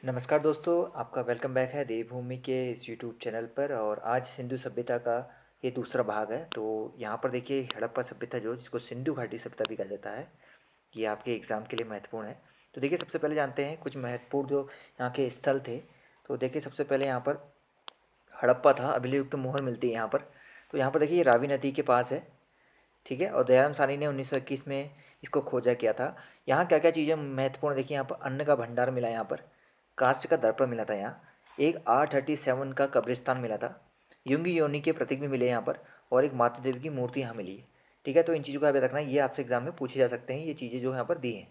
नमस्कार दोस्तों, आपका वेलकम बैक है देवभूमि के इस यूट्यूब चैनल पर। और आज सिंधु सभ्यता का ये दूसरा भाग है। तो यहाँ पर देखिए हड़प्पा सभ्यता जो जिसको सिंधु घाटी सभ्यता भी कहा जाता है, ये आपके एग्ज़ाम के लिए महत्वपूर्ण है। तो देखिए सबसे पहले जानते हैं कुछ महत्वपूर्ण जो यहाँ के स्थल थे। तो देखिए सबसे पहले यहाँ पर हड़प्पा था, अभिलेख तो मोहर मिलती है यहाँ पर। तो यहाँ पर देखिए ये रावी नदी के पास है, ठीक है। और दयाराम साहनी ने 1921 में इसको खोजा किया था। यहाँ क्या क्या चीज़ें महत्वपूर्ण देखिए, यहाँ पर अन्न का भंडार मिला, यहाँ पर कांस्य का दर्पण मिला था, यहाँ एक R37 का कब्रिस्तान मिला था, युंगी योनि के प्रतीक भी मिले यहाँ पर, और एक माता देवी की मूर्ति यहाँ मिली है, ठीक है। तो इन चीज़ों का याद रखना, ये आपसे एग्जाम में पूछे जा सकते हैं, ये चीज़ें जो यहाँ पर दी हैं,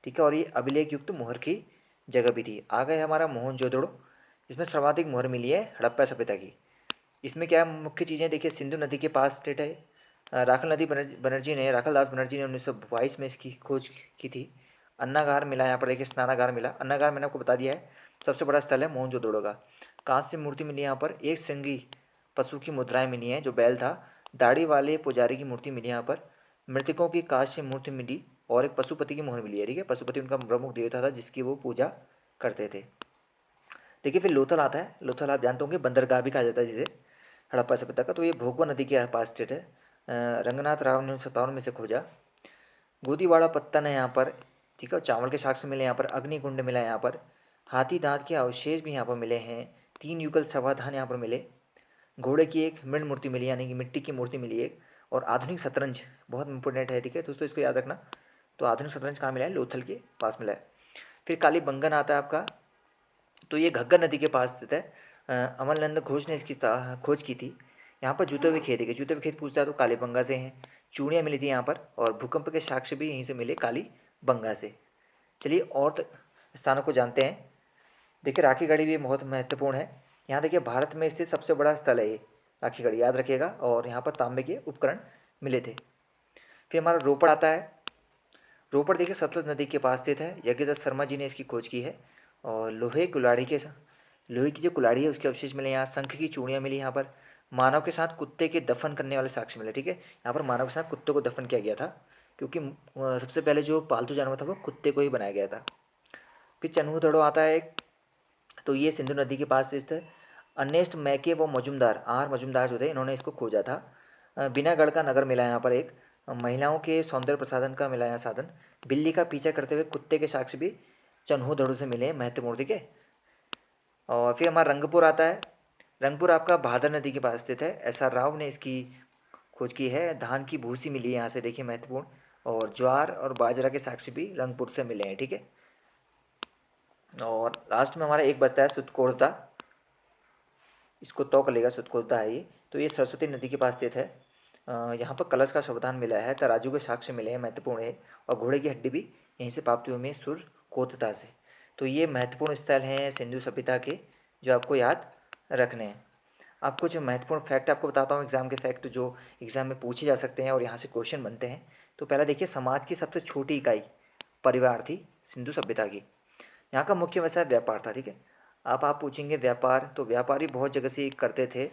ठीक है। और ये अभिलेख युक्त मोहर की जगह भी थी। आ गए हमारा मोहनजोदड़ो, इसमें सर्वाधिक मोहर मिली है हड़प्पा सभ्यता की। इसमें क्या मुख्य चीज़ें देखिए, सिंधु नदी के पास स्टेट है। राखल दास बनर्जी ने 1922 में इसकी खोज की थी। अन्नागार मिला यहाँ पर, देखिए स्नानागार मिला। अन्नागार मैंने आपको बता दिया है। सबसे बड़ा स्थल है मोहनजोदड़ो का। कांस्य मूर्ति मिली यहाँ पर, एक श्रृंगी पशु की मुद्राएं मिली हैं जो बैल था। दाढ़ी वाले पुजारी की मूर्ति मिली यहाँ पर। मृतकों की कांस्य मूर्ति मिली, और एक पशुपति की मोहर मिली है, ठीक है। पशुपति उनका प्रमुख देवता था जिसकी वो पूजा करते थे। देखिए फिर लोथल आता है। लोथल आप जानते होंगे बंदरगाह भी कहा जाता है जिसे, हड़प्पा सभ्यता का। तो ये भोगवा नदी के पास स्थित है। रंगनाथ राव ने 1957 में से खोजा। गोदीवाड़ा पत्तन है यहाँ पर, ठीक है। चावल के साक्ष्य मिले यहाँ पर। अग्निकुंड मिला यहाँ पर। हाथी दांत के अवशेष भी यहाँ पर मिले हैं। 3 युगल समाधान यहाँ पर मिले। घोड़े की एक मृण मूर्ति मिली, यानी कि मिट्टी की मूर्ति मिली एक। और आधुनिक शतरंज बहुत इंपॉर्टेंट है, ठीक है दोस्तों, इसको याद रखना। तो आधुनिक शतरंज कहाँ मिला है? लोथल के पास मिला है। फिर काली बंगन आता है आपका। तो ये घग्गर नदी के पास स्थित है। अमरनंद घोष ने इसकी खोज की थी। यहाँ पर जूते हुए खेत है, जूते हुए खेत पूछता है तो कालीबंगा से हैं। चूड़ियाँ मिली थी यहाँ पर, और भूकंप के साक्ष्य भी यहीं से मिले, कालीबंगा से। चलिए और स्थानों को जानते हैं। देखिए राखीगढ़ी भी बहुत महत्वपूर्ण है। यहाँ देखिए भारत में स्थित सबसे बड़ा स्थल है ये राखीगढ़ी, याद रखिएगा। और यहाँ पर तांबे के उपकरण मिले थे। फिर हमारा रोपड़ आता है। रोपड़ देखिए सतलज नदी के पास स्थित है। यज्ञदत्त शर्मा जी ने इसकी खोज की है। और लोहे की जो कुल्हाड़ी है उसके अवशेष मिले यहाँ। शंख की चूड़ियाँ मिली यहाँ पर। मानव के साथ कुत्ते के दफन करने वाले साक्ष्य मिले, ठीक है। यहाँ पर मानव के साथ कुत्ते को दफन किया गया था, क्योंकि सबसे पहले जो पालतू जानवर था वो कुत्ते को ही बनाया गया था। फिर चन्हू आता है एक। तो ये सिंधु नदी के पास स्थित है। अर्नेस्ट मैके व मजुमदार, आर मजुमदार जो थे, इन्होंने इसको खोजा था। बिनागढ़ का नगर मिला यहाँ पर एक। महिलाओं के सौंदर्य प्रसाधन का मिला यहाँ साधन। बिल्ली का पीछा करते हुए कुत्ते के साक्ष्य भी चन्हू से मिले, महत्वपूर्ण, ठीक है। और फिर हमारा रंगपुर आता है। रंगपुर आपका भादर नदी के पास स्थित है। SR राव ने इसकी खोज की है। धान की भूसी मिली है यहाँ से, देखिए महत्वपूर्ण। और ज्वार और बाजरा के साक्ष्य भी रंगपुर से मिले हैं, ठीक है। और लास्ट में हमारा एक बचता है सुतकोड़ता। इसको तो कर लेगा, सुतकोड़ता है ये। तो ये सरस्वती नदी के पास स्थित है। यहाँ पर कलश का सावधान मिला है। तराजू के साक्ष्य मिले हैं, महत्वपूर्ण है। और घोड़े की हड्डी भी यहीं से प्राप्त हुई है, सुरकोतता से। तो ये महत्वपूर्ण स्थल हैं सिंधु सभ्यता के, जो आपको याद रखने हैं। अब कुछ महत्वपूर्ण फैक्ट आपको बताता हूँ, एग्जाम के फैक्ट जो एग्जाम में पूछे जा सकते हैं और यहाँ से क्वेश्चन बनते हैं। तो पहला देखिए, समाज की सबसे छोटी इकाई परिवार थी सिंधु सभ्यता की। यहाँ का मुख्य व्यवसाय व्यापार था, ठीक है। अब आप पूछेंगे व्यापार, तो व्यापारी बहुत जगह से करते थे।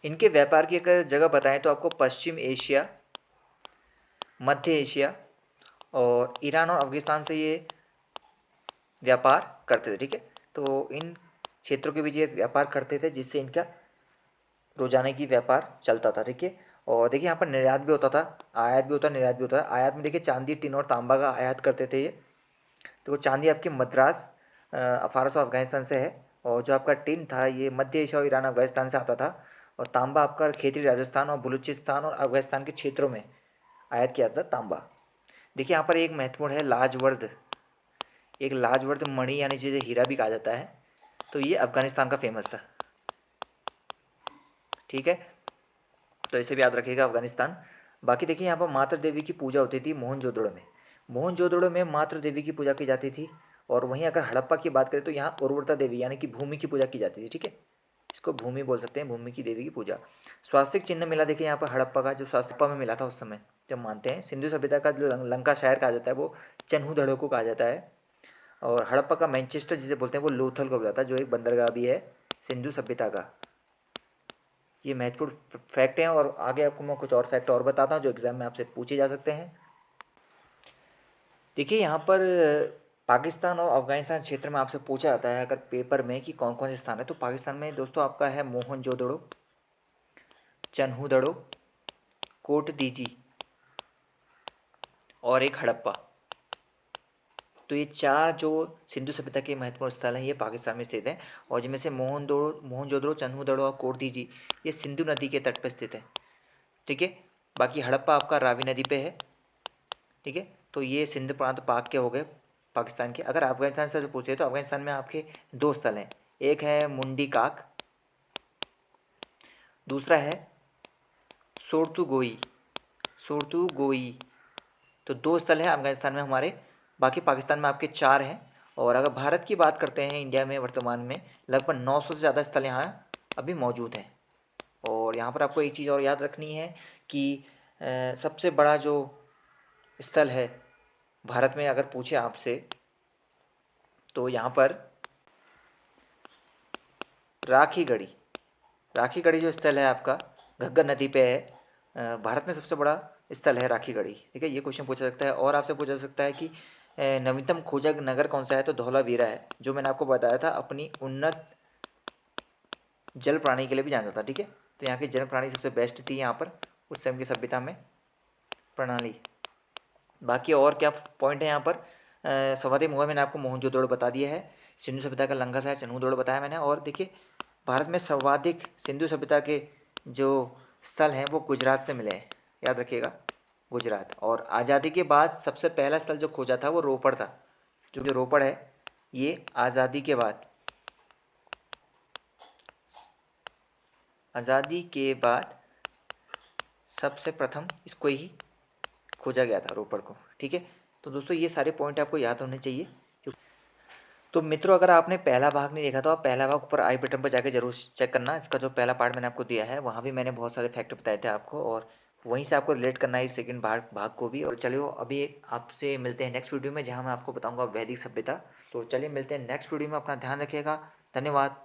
इनके व्यापार की अगर जगह बताएं तो आपको पश्चिम एशिया, मध्य एशिया और ईरान और अफगानिस्तान से ये व्यापार करते थे, ठीक है। तो इन क्षेत्रों के बीच ये व्यापार करते थे, जिससे इनका रोजाना की व्यापार चलता था, ठीक है। और देखिए यहाँ पर निर्यात भी होता था, आयात भी होता, निर्यात भी होता है। आयात में देखिए चांदी, टिन और तांबा का आयात करते थे ये। तो वो चांदी आपकी मद्रास फारस और अफगानिस्तान से है। और जो आपका टिन था ये मध्य एशिया और ईरान अफगानिस्तान से आता था। और तांबा आपका खेती राजस्थान और बलूचिस्तान और अफगानिस्तान के क्षेत्रों में आयात किया था तांबा। देखिए यहाँ पर एक महत्वपूर्ण है लाजवर्द। एक लाजवर्द मणि यानी जिसे हीरा भी कहा जाता है, तो ये अफगानिस्तान का फेमस था, ठीक है। तो इसे भी याद रखिएगा, अफगानिस्तान। बाकी देखिए यहाँ पर मातृ देवी की पूजा होती थी मोहनजोदड़ो में। मोहनजोदड़ो में मातृ देवी की पूजा की जाती थी। और वहीं अगर हड़प्पा की बात करें तो यहाँ उर्वरता देवी यानी कि भूमि की पूजा की जाती थी, ठीक है। इसको भूमि बोल सकते हैं, भूमि की देवी की पूजा। स्वास्तिक चिन्ह मिला देखिए यहाँ पर हड़प्पा का, जो स्वास्तिक में मिला था उस समय जब मानते हैं। सिंधु सभ्यता का जो लंका शहर कहा जाता है वो चन्हू को कहा जाता है। और हड़प्पा का मैनचेस्टर जिसे बोलते हैं वो लोथल को बुलाता है, जो एक बंदरगाह भी है सिंधु सभ्यता का। ये महत्वपूर्ण फैक्ट हैं। और आगे आपको मैं कुछ और फैक्ट और बताता हूँ जो एग्जाम में आपसे पूछे जा सकते हैं। देखिए यहाँ पर पाकिस्तान और अफगानिस्तान क्षेत्र में आपसे पूछा जाता है अगर पेपर में कि कौन कौन से स्थान है, तो पाकिस्तान में दोस्तों आपका है मोहनजोदड़ो, चन्हूदड़ो, कोट दीजी और एक हड़प्पा। तो ये चार जो सिंधु सभ्यता के महत्वपूर्ण स्थल हैं ये पाकिस्तान में स्थित हैं, और जिनमें से मोहनजोदड़ो, चन्हूदड़ो और कोट दीजी ये सिंधु नदी के तट पर स्थित है। ठीक है, बाकी हड़प्पा आपका रावी नदी पे है। ठीक है, तो ये सिंध प्रांत पाक के हो गए पाकिस्तान के। अगर अफगानिस्तान से पूछे तो अफगानिस्तान में आपके दो स्थल हैं, एक है मुंडी काक, दूसरा है सोरतुगोई। सोरतुगोई, तो दो स्थल हैं अफगानिस्तान में हमारे। बाकी पाकिस्तान में आपके चार हैं। और अगर भारत की बात करते हैं, इंडिया में वर्तमान में लगभग 900 से ज़्यादा स्थल यहाँ अभी मौजूद हैं। और यहाँ पर आपको एक चीज़ और याद रखनी है कि सबसे बड़ा जो स्थल है भारत में अगर पूछे आपसे, तो यहाँ पर राखी गढ़ी, राखी गढ़ी जो स्थल है आपका घग्गर नदी पे है, भारत में सबसे बड़ा स्थल है राखी गढ़ी। ठीक है, ये क्वेश्चन पूछा सकता है। और आपसे पूछा सकता है कि नवीनतम खोजा नगर कौन सा है, तो धौलावीरा है, जो मैंने आपको बताया था अपनी उन्नत जल प्राणी के लिए भी जाना जाता। ठीक है, तो यहाँ की जल प्राणी सबसे बेस्ट थी यहाँ पर उस समय की सभ्यता में प्रणाली। बाकी और क्या पॉइंट है यहाँ पर, सर्वाधिक मुगल मैंने आपको मोहनजोदड़ो बता दिया है, सिंधु सभ्यता का लंका सागर चन्हूदड़ो बताया मैंने। और देखिए भारत में सर्वाधिक सिंधु सभ्यता के जो स्थल हैं वो गुजरात से मिले हैं, याद रखिएगा गुजरात। और आज़ादी के बाद सबसे पहला स्थल जो खोजा था वो रोपड़ था, जो रोपड़ है ये आज़ादी के बाद, आज़ादी के बाद सबसे प्रथम इसको ही खोजा गया था, रोपड़ को। ठीक है, तो दोस्तों ये सारे पॉइंट आपको याद होने चाहिए। तो मित्रों अगर आपने पहला भाग नहीं देखा तो आप पहला भाग ऊपर आई बटन पर जाके जरूर चेक करना। इसका जो पहला पार्ट मैंने आपको दिया है वहाँ भी मैंने बहुत सारे फैक्ट बताए थे आपको, और वहीं से आपको रिलेट करना है सेकंड भाग को भी। और चलिए अभी आपसे मिलते हैं नेक्स्ट वीडियो में, जहाँ मैं आपको बताऊँगा वैदिक सभ्यता। तो चलिए मिलते हैं नेक्स्ट वीडियो में, अपना ध्यान रखिएगा, धन्यवाद।